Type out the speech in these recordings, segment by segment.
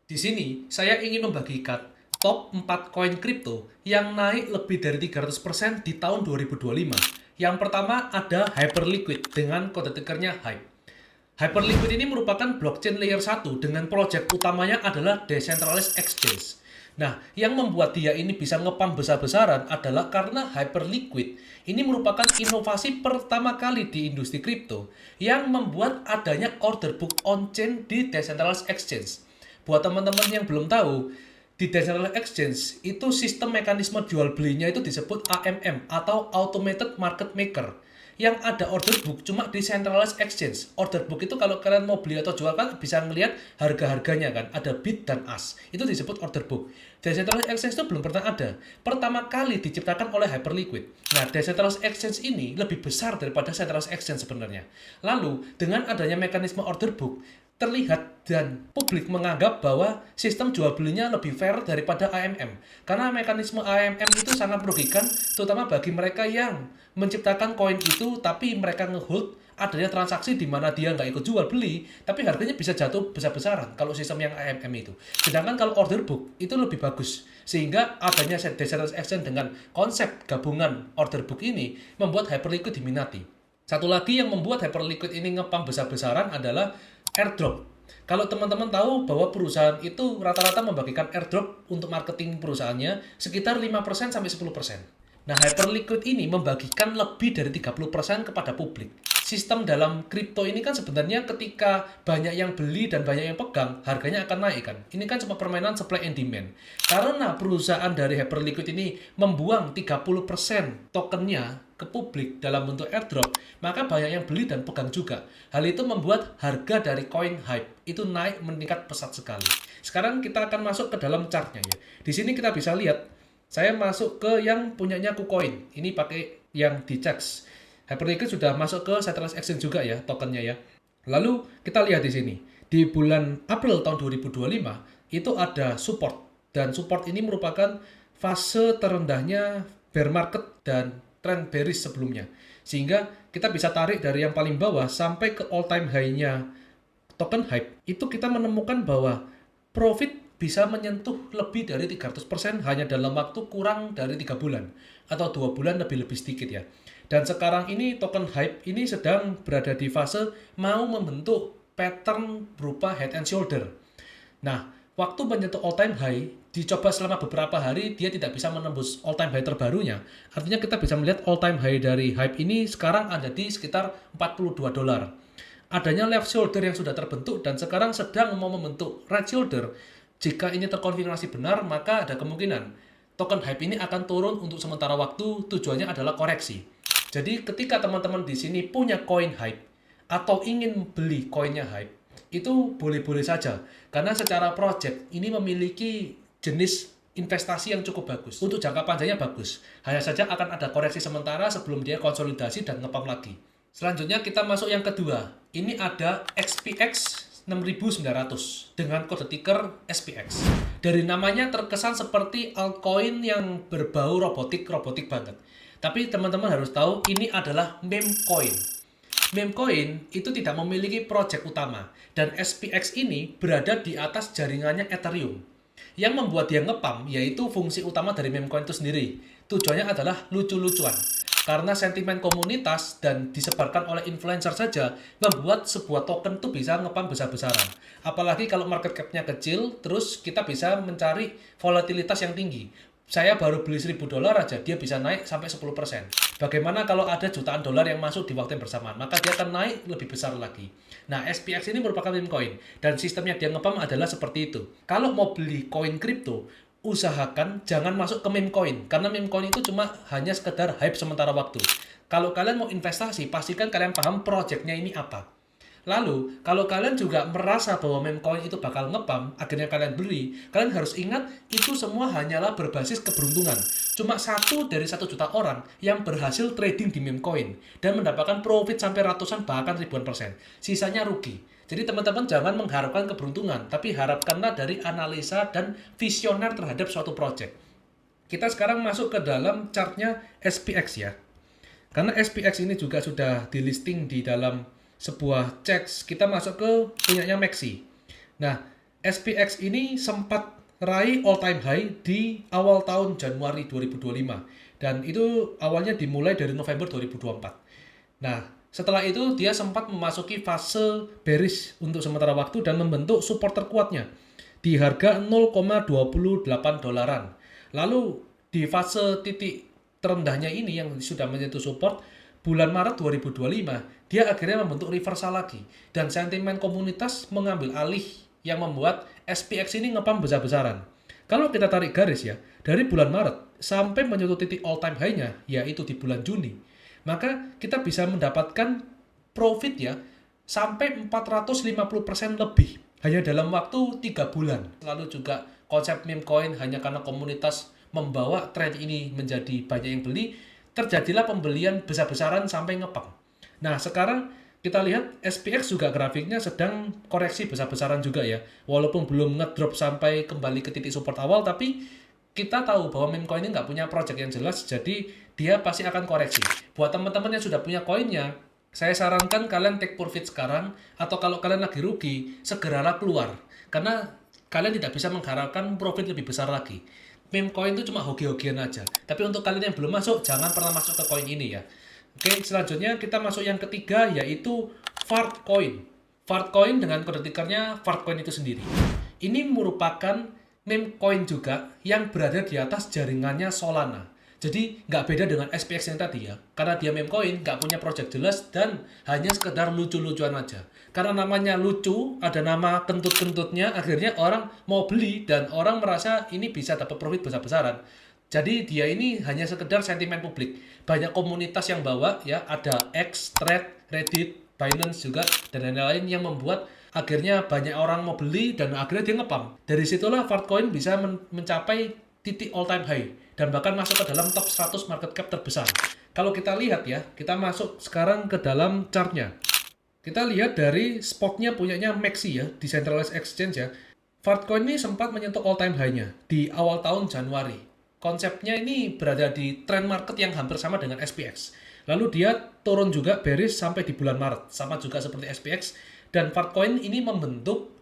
Di sini, saya ingin membagikan top 4 koin kripto yang naik lebih dari 300% di tahun 2025. Yang pertama ada Hyperliquid dengan kode tickernya HYPE. Hyperliquid ini merupakan blockchain layer 1 dengan project utamanya adalah Decentralized Exchange. Nah, yang membuat dia ini bisa ngepam besar-besaran adalah karena Hyperliquid ini merupakan inovasi pertama kali di industri kripto yang membuat adanya order book on-chain di Decentralized Exchange. Buat teman-teman yang belum tahu, di Decentralized Exchange itu sistem mekanisme jual belinya itu disebut AMM atau Automated Market Maker. Yang ada order book cuma di Centralized Exchange. Order book itu kalau kalian mau beli atau jual kan bisa ngelihat harga-harganya kan. Ada bid dan ask. Itu disebut order book. Decentralized Exchange itu belum pernah ada. Pertama kali diciptakan oleh Hyperliquid. Nah, Decentralized Exchange ini lebih besar daripada Centralized Exchange sebenarnya. Lalu, dengan adanya mekanisme order book, terlihat dan publik menganggap bahwa sistem jual belinya lebih fair daripada AMM. Karena mekanisme AMM itu sangat merugikan, terutama bagi mereka yang menciptakan koin itu, tapi mereka ngehold adanya transaksi di mana dia nggak ikut jual beli, tapi harganya bisa jatuh besar-besaran kalau sistem yang AMM itu. Sedangkan kalau order book itu lebih bagus, sehingga adanya decentralized exchange dengan konsep gabungan order book ini membuat Hyperliquid diminati. Satu lagi yang membuat Hyperliquid ini ngepam besar-besaran adalah airdrop. Kalau teman-teman tahu bahwa perusahaan itu rata-rata membagikan airdrop untuk marketing perusahaannya sekitar 5% sampai 10%. Nah, Hyperliquid ini membagikan lebih dari 30% kepada publik. Sistem dalam kripto ini kan sebenarnya ketika banyak yang beli dan banyak yang pegang, harganya akan naik kan. Ini kan cuma permainan supply and demand. Karena perusahaan dari Hyperliquid ini membuang 30% tokennya ke publik dalam bentuk airdrop, maka banyak yang beli dan pegang juga. Hal itu membuat harga dari koin HYPE itu naik meningkat pesat sekali. Sekarang kita akan masuk ke dalam chartnya ya. Di sini kita bisa lihat, saya masuk ke yang punyanya KuCoin. Ini pakai yang dicek. Hyperliquid sudah masuk ke Centralized Exchange juga ya tokennya ya. Lalu kita lihat di sini. Di bulan April tahun 2025 itu ada support, dan support ini merupakan fase terendahnya bear market dan trend bearish sebelumnya. Sehingga kita bisa tarik dari yang paling bawah sampai ke all time high-nya token HYPE. Itu kita menemukan bahwa profit bisa menyentuh lebih dari 300% hanya dalam waktu kurang dari 3 bulan atau 2 bulan lebih-lebih sedikit ya. Dan sekarang ini token HYPE ini sedang berada di fase mau membentuk pattern berupa head and shoulder. Nah, waktu menyentuh all time high, dicoba selama beberapa hari, dia tidak bisa menembus all time high terbarunya. Artinya kita bisa melihat all time high dari HYPE ini sekarang ada di sekitar $42. Adanya left shoulder yang sudah terbentuk dan sekarang sedang mau membentuk right shoulder. Jika ini terkonfirmasi benar, maka ada kemungkinan token HYPE ini akan turun untuk sementara waktu, tujuannya adalah koreksi. Jadi ketika teman-teman di sini punya koin HYPE atau ingin beli koinnya HYPE, itu boleh-boleh saja. Karena secara project ini memiliki jenis investasi yang cukup bagus. Untuk jangka panjangnya bagus. Hanya saja akan ada koreksi sementara sebelum dia konsolidasi dan ngepump lagi. Selanjutnya kita masuk yang kedua. Ini ada XPX 6900 dengan kode ticker SPX. Dari namanya terkesan seperti altcoin yang berbau robotik banget. Tapi teman-teman harus tahu ini adalah meme coin. Meme coin itu tidak memiliki project utama dan SPX ini berada di atas jaringannya Ethereum. Yang membuat dia ngepam yaitu fungsi utama dari meme coin itu sendiri. Tujuannya adalah lucu-lucuan. Karena sentimen komunitas dan disebarkan oleh influencer saja membuat sebuah token itu bisa ngepam besar-besaran. Apalagi kalau market cap-nya kecil, terus kita bisa mencari volatilitas yang tinggi. Saya baru beli $1.000 aja, dia bisa naik sampai 10%. Bagaimana kalau ada jutaan dolar yang masuk di waktu yang bersamaan? Maka dia akan naik lebih besar lagi. Nah, SPX ini merupakan meme coin, dan sistemnya dia ngepam adalah seperti itu. Kalau mau beli koin kripto, usahakan jangan masuk ke meme coin, karena meme coin itu cuma hanya sekedar hype sementara waktu. Kalau kalian mau investasi, pastikan kalian paham projectnya ini apa. Lalu, kalau kalian juga merasa bahwa meme coin itu bakal ngepam, akhirnya kalian beli, kalian harus ingat itu semua hanyalah berbasis keberuntungan. Cuma 1 dari 1 juta orang yang berhasil trading di meme coin dan mendapatkan profit sampai ratusan bahkan ribuan persen. Sisanya rugi. Jadi teman-teman jangan mengharapkan keberuntungan, tapi harapkanlah dari analisa dan visioner terhadap suatu project. Kita sekarang masuk ke dalam chartnya SPX ya. Karena SPX ini juga sudah di listing di dalam sebuah checks, kita masuk ke punyanya Maxi. Nah, SPX ini sempat raih all time high di awal tahun Januari 2025 dan itu awalnya dimulai dari November 2024. Nah, setelah itu dia sempat memasuki fase bearish untuk sementara waktu dan membentuk support terkuatnya di harga 0,28 dolaran. Lalu di fase titik terendahnya ini yang sudah menyentuh support bulan Maret 2025, dia akhirnya membentuk reversal lagi dan sentimen komunitas mengambil alih yang membuat SPX ini ngepam besar-besaran. Kalau kita tarik garis ya, dari bulan Maret sampai menyentuh titik all time high-nya, yaitu di bulan Juni, maka kita bisa mendapatkan profit ya, sampai 450% lebih hanya dalam waktu 3 bulan. Lalu juga konsep meme coin hanya karena komunitas membawa tren ini menjadi banyak yang beli, terjadilah pembelian besar-besaran sampai ngepam. Nah, sekarang kita lihat SPX juga grafiknya sedang koreksi besar-besaran juga ya. Walaupun belum ngedrop sampai kembali ke titik support awal, tapi kita tahu bahwa meme coin ini nggak punya project yang jelas, jadi dia pasti akan koreksi. Buat teman-teman yang sudah punya koinnya, saya sarankan kalian take profit sekarang, atau kalau kalian lagi rugi, segeralah keluar. Karena kalian tidak bisa mengharapkan profit lebih besar lagi. Meme coin itu cuma hoki-hokian aja. Tapi untuk kalian yang belum masuk, jangan pernah masuk ke koin ini ya. Oke, selanjutnya kita masuk yang ketiga, yaitu Fartcoin. Fartcoin dengan kode tikernya Fartcoin itu sendiri. Ini merupakan meme coin juga yang berada di atas jaringannya Solana. Jadi nggak beda dengan SPX yang tadi ya. Karena dia meme coin, nggak punya project jelas dan hanya sekedar lucu-lucuan aja. Karena namanya lucu, ada nama kentut-kentutnya, akhirnya orang mau beli dan orang merasa ini bisa dapat profit besar-besaran. Jadi dia ini hanya sekedar sentimen publik. Banyak komunitas yang bawa ya, ada X, Thread, Reddit, Binance juga dan lain-lain yang membuat akhirnya banyak orang mau beli dan akhirnya dia ngepam. Dari situlah Fartcoin bisa mencapai titik all time high dan bahkan masuk ke dalam top 100 market cap terbesar. Kalau kita lihat ya, kita masuk sekarang ke dalam chartnya. Kita lihat dari spotnya punyanya Maxi ya, Decentralized Exchange ya. Fartcoin ini sempat menyentuh all time high-nya di awal tahun Januari. Konsepnya ini berada di trend market yang hampir sama dengan SPX. Lalu dia turun juga bearish sampai di bulan Maret, sama juga seperti SPX. Dan Fartcoin ini membentuk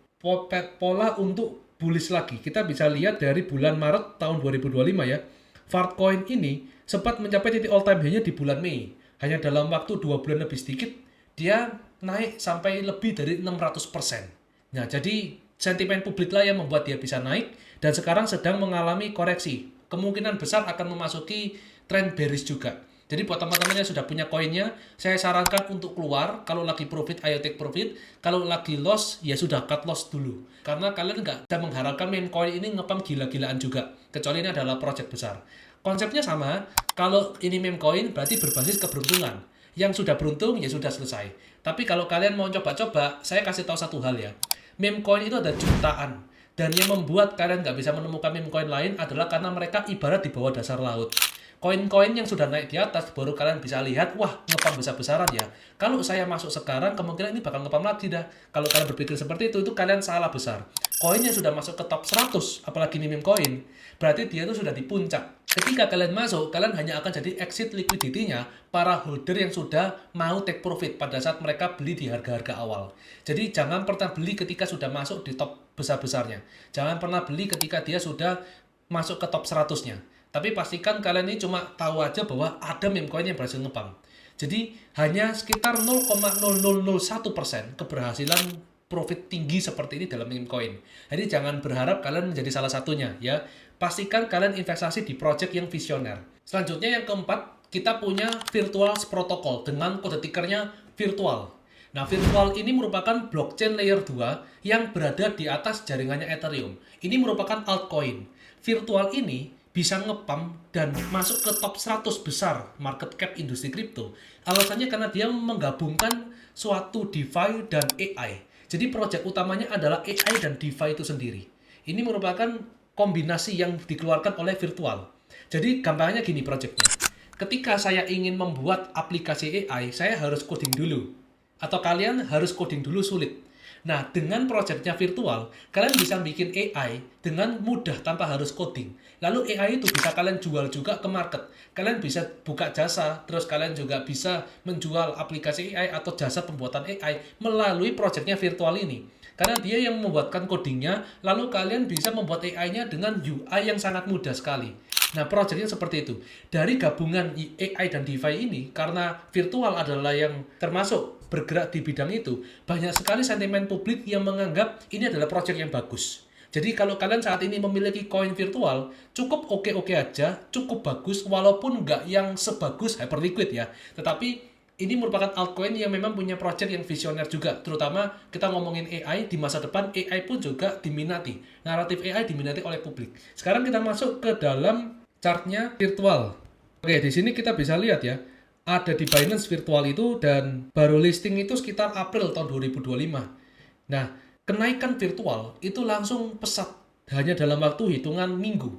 pola untuk bullish lagi. Kita bisa lihat dari bulan Maret tahun 2025 ya. Fartcoin ini sempat mencapai titik all time high-nya di bulan Mei. Hanya dalam waktu 2 bulan lebih sedikit, dia naik sampai lebih dari 600%. Nah, jadi sentimen publik lah yang membuat dia bisa naik dan sekarang sedang mengalami koreksi. Kemungkinan besar akan memasuki tren bearish juga. Jadi buat teman-teman yang sudah punya koinnya, saya sarankan untuk keluar. Kalau lagi profit, ayo take profit. Kalau lagi loss, ya sudah cut loss dulu. Karena kalian nggak bisa mengharapkan meme coin ini ngepam gila-gilaan juga. Kecuali ini adalah project besar. Konsepnya sama, kalau ini meme coin berarti berbasis keberuntungan. Yang sudah beruntung, ya sudah selesai. Tapi kalau kalian mau coba-coba, saya kasih tahu satu hal ya. Meme coin itu ada jutaan. Dan yang membuat kalian nggak bisa menemukan meme coin lain adalah karena mereka ibarat di bawah dasar laut. Koin-koin yang sudah naik di atas, baru kalian bisa lihat, wah, ngepam besar-besaran ya. Kalau saya masuk sekarang, kemungkinan ini bakal ngepam lagi dah. Kalau kalian berpikir seperti itu kalian salah besar. Koin yang sudah masuk ke top 100, apalagi ini meme coin, berarti dia itu sudah di puncak. Ketika kalian masuk, kalian hanya akan jadi exit liquidity-nya para holder yang sudah mau take profit pada saat mereka beli di harga-harga awal. Jadi jangan pernah beli ketika sudah masuk di top besar-besarnya. Jangan pernah beli ketika dia sudah masuk ke top 100-nya. Tapi pastikan kalian ini cuma tahu aja bahwa ada meme coin yang berhasil ngepam. Jadi hanya sekitar 0,0001% keberhasilan profit tinggi seperti ini dalam meme coin. Jadi jangan berharap kalian menjadi salah satunya ya. Pastikan kalian investasi di project yang visioner. Selanjutnya yang keempat, kita punya Virtual Protocol dengan kode tikernya virtual. Nah, virtual ini merupakan blockchain layer 2 yang berada di atas jaringannya Ethereum. Ini merupakan altcoin. Virtual ini bisa ngepam dan masuk ke top 100 besar market cap industri kripto. Alasannya karena dia menggabungkan suatu DeFi dan AI. Jadi proyek utamanya adalah AI dan DeFi itu sendiri. Ini merupakan kombinasi yang dikeluarkan oleh virtual. Jadi gampangnya gini proyeknya. Ketika saya ingin membuat aplikasi AI, saya harus coding dulu. Atau kalian harus coding dulu sulit. Nah, dengan proyeknya virtual, kalian bisa bikin AI dengan mudah tanpa harus coding. Lalu AI itu bisa kalian jual juga ke market. Kalian bisa buka jasa, terus kalian juga bisa menjual aplikasi AI atau jasa pembuatan AI melalui proyeknya virtual ini. Karena dia yang membuatkan codingnya, lalu kalian bisa membuat AI-nya dengan UI yang sangat mudah sekali. Nah, projectnya seperti itu. Dari gabungan AI dan DeFi ini, karena virtual adalah yang termasuk bergerak di bidang itu, banyak sekali sentimen publik yang menganggap ini adalah project yang bagus. Jadi kalau kalian saat ini memiliki koin virtual, cukup oke-oke aja, cukup bagus, walaupun nggak yang sebagus Hyperliquid ya. Tetapi ini merupakan altcoin yang memang punya project yang visioner juga. Terutama kita ngomongin AI, di masa depan AI pun juga diminati. Naratif AI diminati oleh publik. Sekarang kita masuk ke dalam chartnya virtual. Oke, di sini kita bisa lihat ya, ada di Binance virtual itu dan baru listing itu sekitar April tahun 2025. Nah, kenaikan virtual itu langsung pesat hanya dalam waktu hitungan minggu.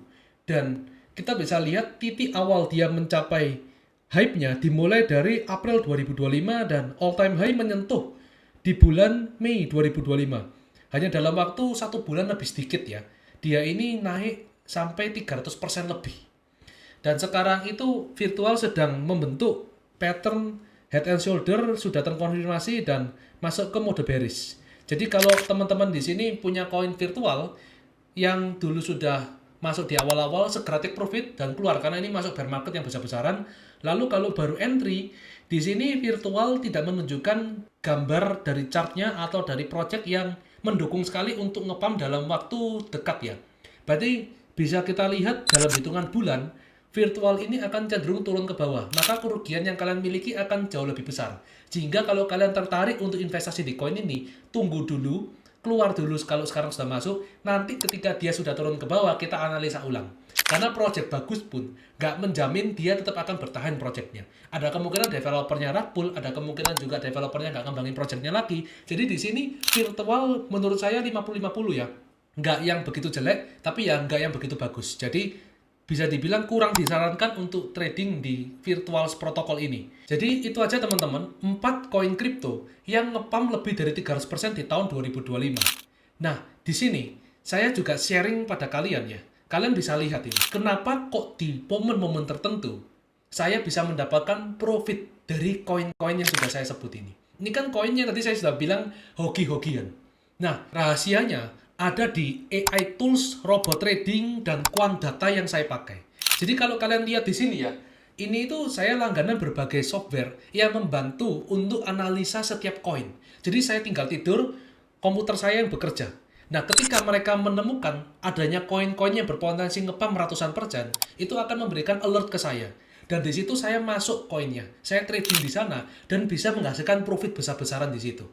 Dan kita bisa lihat titik awal dia mencapai hype-nya dimulai dari April 2025 dan all-time high menyentuh di bulan Mei 2025. Hanya dalam waktu 1 bulan lebih sedikit ya. Dia ini naik sampai 300% lebih. Dan sekarang itu virtual sedang membentuk pattern head and shoulder sudah terkonfirmasi dan masuk ke mode bearish. Jadi kalau teman-teman di sini punya koin virtual yang dulu sudah masuk di awal-awal, segera take profit dan keluar karena ini masuk bear market yang besar-besaran. Lalu kalau baru entry, di sini virtual tidak menunjukkan gambar dari chartnya atau dari project yang mendukung sekali untuk ngepump dalam waktu dekat ya. Berarti bisa kita lihat dalam hitungan bulan, virtual ini akan cenderung turun ke bawah. Maka kerugian yang kalian miliki akan jauh lebih besar. Sehingga kalau kalian tertarik untuk investasi di koin ini, tunggu dulu, keluar dulu kalau sekarang sudah masuk, nanti ketika dia sudah turun ke bawah, kita analisa ulang. Karena project bagus pun, nggak menjamin dia tetap akan bertahan projectnya. Ada kemungkinan developernya rug pull, ada kemungkinan juga developernya nggak ngembangin projectnya lagi. Jadi di sini virtual menurut saya 50-50 ya. Nggak yang begitu jelek, tapi ya nggak yang begitu bagus. Jadi bisa dibilang kurang disarankan untuk trading di virtual protokol ini. Jadi itu aja teman-teman, 4 koin kripto yang ngepump lebih dari 300% di tahun 2025. Nah, di sini saya juga sharing pada kalian ya. Kalian bisa lihat ini, kenapa kok di momen-momen tertentu saya bisa mendapatkan profit dari koin-koin yang sudah saya sebut ini. Ini kan koinnya tadi saya sudah bilang hoki-hokian. Nah, rahasianya ada di AI tools, robot trading, dan quant data yang saya pakai. Jadi kalau kalian lihat di sini ya, ini itu saya langganan berbagai software yang membantu untuk analisa setiap koin. Jadi saya tinggal tidur, komputer saya yang bekerja. Nah, ketika mereka menemukan adanya koin-koin yang berpotensi ngepump ratusan persen, itu akan memberikan alert ke saya. Dan di situ saya masuk koinnya, saya trading di sana, dan bisa menghasilkan profit besar-besaran di situ.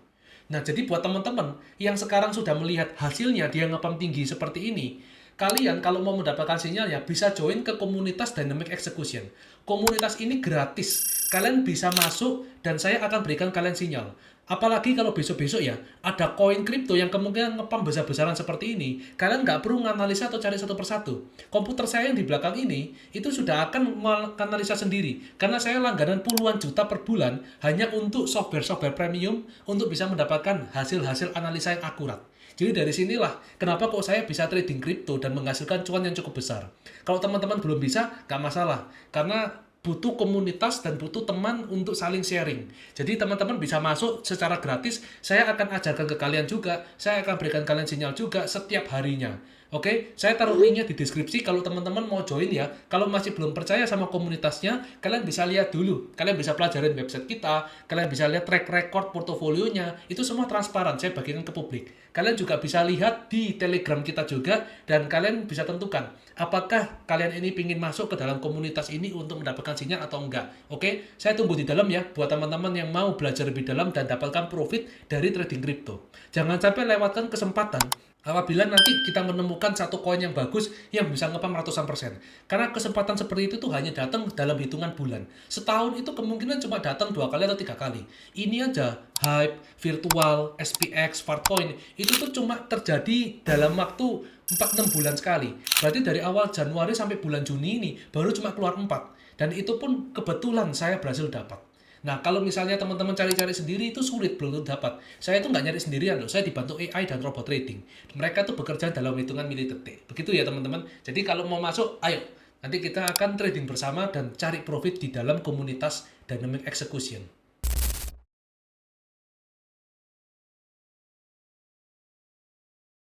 Nah, jadi buat teman-teman yang sekarang sudah melihat hasilnya dia ngepump tinggi seperti ini, kalian kalau mau mendapatkan sinyalnya bisa join ke komunitas Dynamic Execution. Komunitas ini gratis. Kalian bisa masuk dan saya akan berikan kalian sinyal. Apalagi kalau besok-besok ya, ada koin kripto yang kemungkinan ngepump besar-besaran seperti ini, kalian nggak perlu menganalisa atau cari satu persatu. Komputer saya yang di belakang ini, itu sudah akan menganalisa sendiri. Karena saya langganan puluhan juta per bulan, hanya untuk software-software premium, untuk bisa mendapatkan hasil-hasil analisa yang akurat. Jadi dari sinilah kenapa kok saya bisa trading kripto dan menghasilkan cuan yang cukup besar. Kalau teman-teman belum bisa, nggak masalah. Karena butuh komunitas dan butuh teman untuk saling sharing. Jadi teman-teman bisa masuk secara gratis, saya akan ajarkan ke kalian juga, saya akan berikan kalian sinyal juga setiap harinya. Oke, saya taruh linknya di deskripsi kalau teman-teman mau join ya. Kalau masih belum percaya sama komunitasnya, kalian bisa lihat dulu. Kalian bisa pelajarin website kita, kalian bisa lihat track record portofolionya, itu semua transparan, saya bagikan ke publik. Kalian juga bisa lihat di Telegram kita juga, dan kalian bisa tentukan apakah kalian ini ingin masuk ke dalam komunitas ini untuk mendapatkan sinyal atau enggak. Oke, saya tunggu di dalam ya buat teman-teman yang mau belajar lebih dalam dan dapatkan profit dari trading crypto. Jangan sampai lewatkan kesempatan apabila nanti kita menemukan satu koin yang bagus yang bisa ngepump ratusan persen. Karena kesempatan seperti itu tuh hanya datang dalam hitungan bulan. Setahun itu kemungkinan cuma datang 2 kali atau 3 kali. Ini aja, Hype, Virtual, SPX, Fartcoin, itu tuh cuma terjadi dalam waktu 4-6 bulan sekali. Berarti dari awal Januari sampai bulan Juni ini baru cuma keluar 4. Dan itu pun kebetulan saya berhasil dapat. Nah, kalau misalnya teman-teman cari-cari sendiri itu sulit belum dapat. Saya itu nggak nyari sendirian loh, saya dibantu AI dan robot trading. Mereka tuh bekerja dalam hitungan milidetik. Begitu ya teman-teman. Jadi kalau mau masuk, ayo. Nanti kita akan trading bersama dan cari profit di dalam komunitas Dynamic Execution.